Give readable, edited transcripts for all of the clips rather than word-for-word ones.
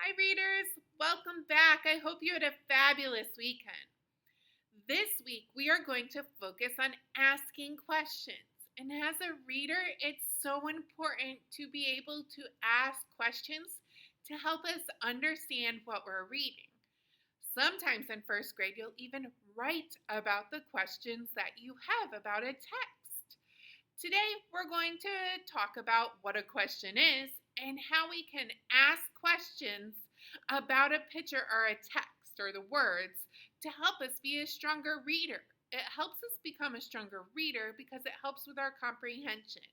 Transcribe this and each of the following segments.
Hi, readers. Welcome back. I hope you had a fabulous weekend. This week, we are going to focus on asking questions. And as a reader, it's so important to be able to ask questions to help us understand what we're reading. Sometimes in first grade, you'll even write about the questions that you have about a text. Today, we're going to talk about what a question is and how we can ask questions about a picture or a text or the words to help us be a stronger reader. It helps us become a stronger reader because it helps with our comprehension.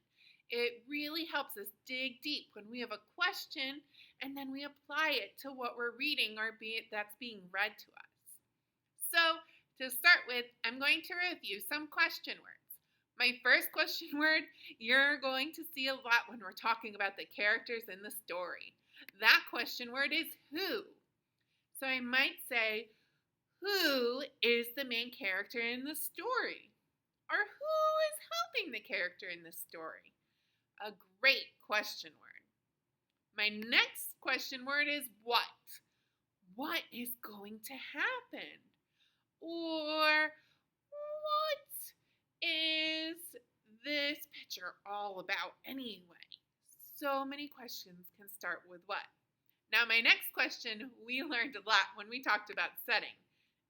It really helps us dig deep when we have a question and then we apply it to what we're reading or that's being read to us. So, to start with, I'm going to review some question words. My first question word you're going to see a lot when we're talking about the characters in the story. That question word is who. So I might say, who is the main character in the story? Or who is helping the character in the story? A great question word. My next question word is what. What is going to happen? Or what is this picture all about anyway? So many questions can start with what. Now, my next question we learned a lot when we talked about setting.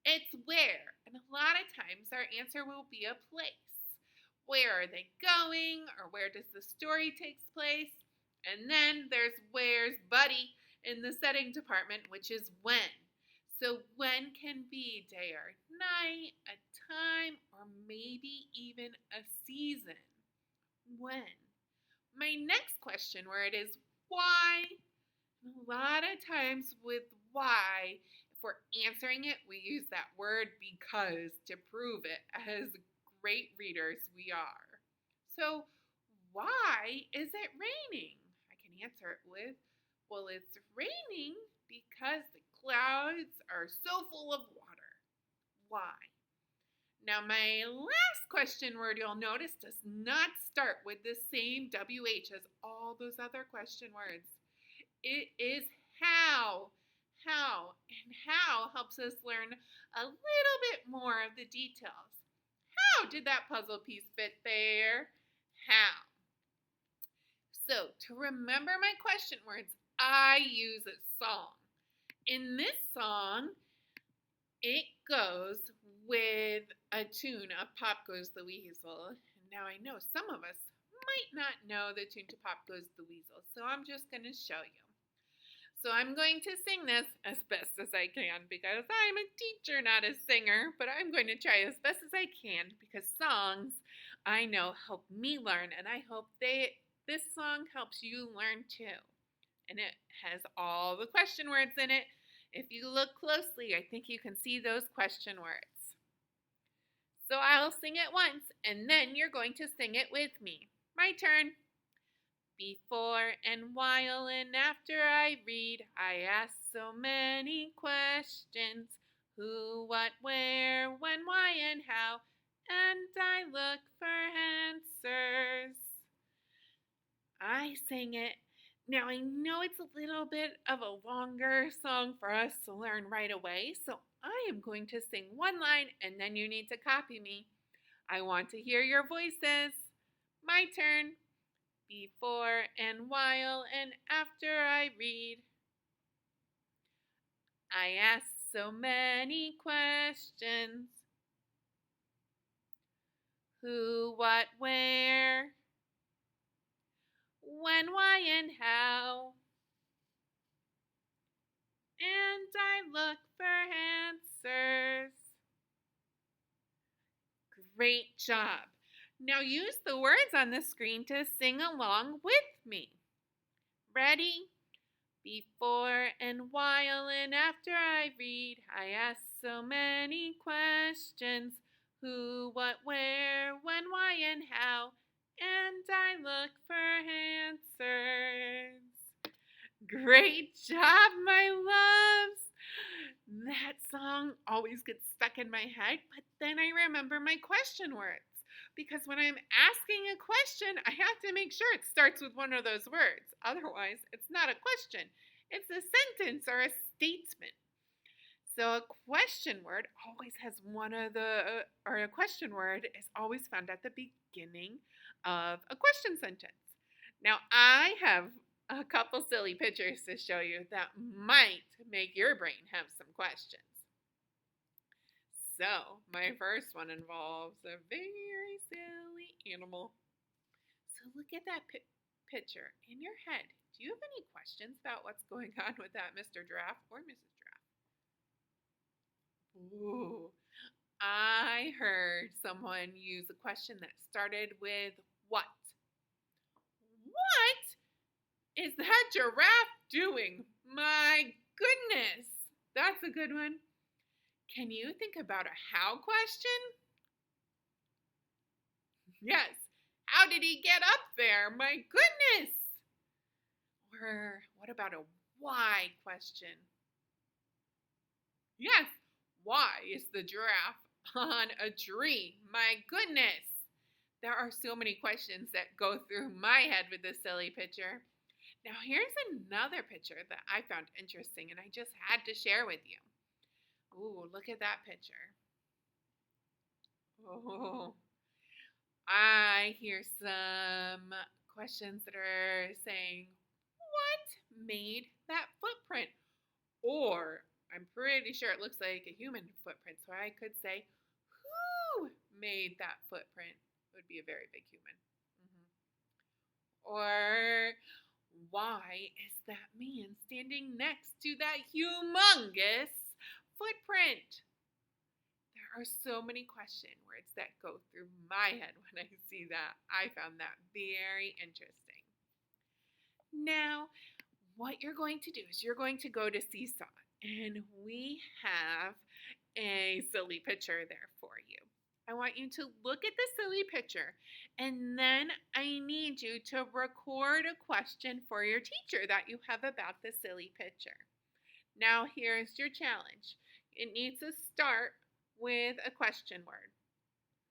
It's where, and a lot of times our answer will be a place. Where are they going, or where does the story take place? And then there's where's Buddy in the setting department, which is when. So when can be day or night, a time, or maybe even a season. When. My next question word is why. A lot of times with why, if we're answering it, we use that word because to prove it as great readers we are. So why is it raining? I can answer it with, well, it's raining because the clouds are so full of water. Why? Now, my last question word you'll notice does not start with the same WH as all those other question words. It is how. How. And how helps us learn a little bit more of the details. How did that puzzle piece fit there? How. So, to remember my question words, I use a song. In this song, it goes with a tune of Pop Goes the Weasel. Now, I know some of us might not know the tune to Pop Goes the Weasel, so I'm just going to show you. So I'm going to sing this as best as I can because I'm a teacher, not a singer, but I'm going to try as best as I can because songs, I know, help me learn, and I hope this song helps you learn too. And it has all the question words in it. If you look closely, I think you can see those question words. So I'll sing it once, and then you're going to sing it with me. My turn. Before and while and after I read, I ask so many questions. Who, what, where, when, why, and how, and I look for answers. I sang it. Now, I know it's a little bit of a longer song for us to learn right away, so I am going to sing one line and then you need to copy me. I want to hear your voices. My turn. Before and while and after I read, I ask so many questions. Who, what, where, when, why, and how. And I look for answers. Great job. Now use the words on the screen to sing along with me. Ready? Before and while and after I read, I ask so many questions. Who, what, where, when, why, and how. And I look for answers. Great job, my loves. That song always gets stuck in my head, but then I remember my question words. Because when I'm asking a question, I have to make sure it starts with one of those words. Otherwise, it's not a question. It's a sentence or a statement. So a question word always has or a question word is always found at the beginning of a question sentence. Now, I have a couple silly pictures to show you that might make your brain have some questions. So, my first one involves a very silly animal. So, look at that picture in your head. Do you have any questions about what's going on with that Mr. Giraffe or Mrs. Giraffe? Ooh, I heard someone use a question that started with what? What is that giraffe doing? My goodness, that's a good one. Can you think about a how question? Yes. How did he get up there? My goodness. Or what about a why question? Yes. Why is the giraffe on a tree? My goodness. There are so many questions that go through my head with this silly picture. Now, here's another picture that I found interesting and I just had to share with you. Ooh, look at that picture. Oh, I hear some questions that are saying, what made that footprint? Or I'm pretty sure it looks like a human footprint. So I could say, who made that footprint? It would be a very big human. Or why is that man standing next to that humongous footprint? There are so many question words that go through my head when I see that. I found that very interesting. Now, what you're going to do is you're going to go to Seesaw, and we have a silly picture there for you. I want you to look at the silly picture, and then I need you to record a question for your teacher that you have about the silly picture. Now, here's your challenge. It needs to start with a question word.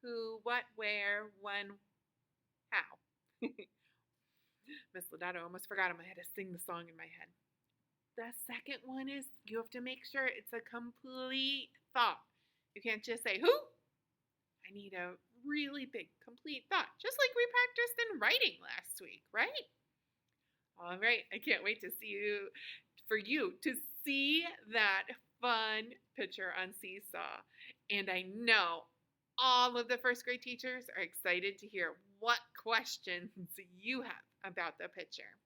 Who, what, where, when, how. Miss Lodato almost forgot I had to sing the song in my head. The second one is you have to make sure it's a complete thought. You can't just say, who? I need a really big, complete thought, just like we practiced in writing last week, right? All right, I can't wait to for you to see that fun picture on Seesaw. And I know all of the first grade teachers are excited to hear what questions you have about the picture.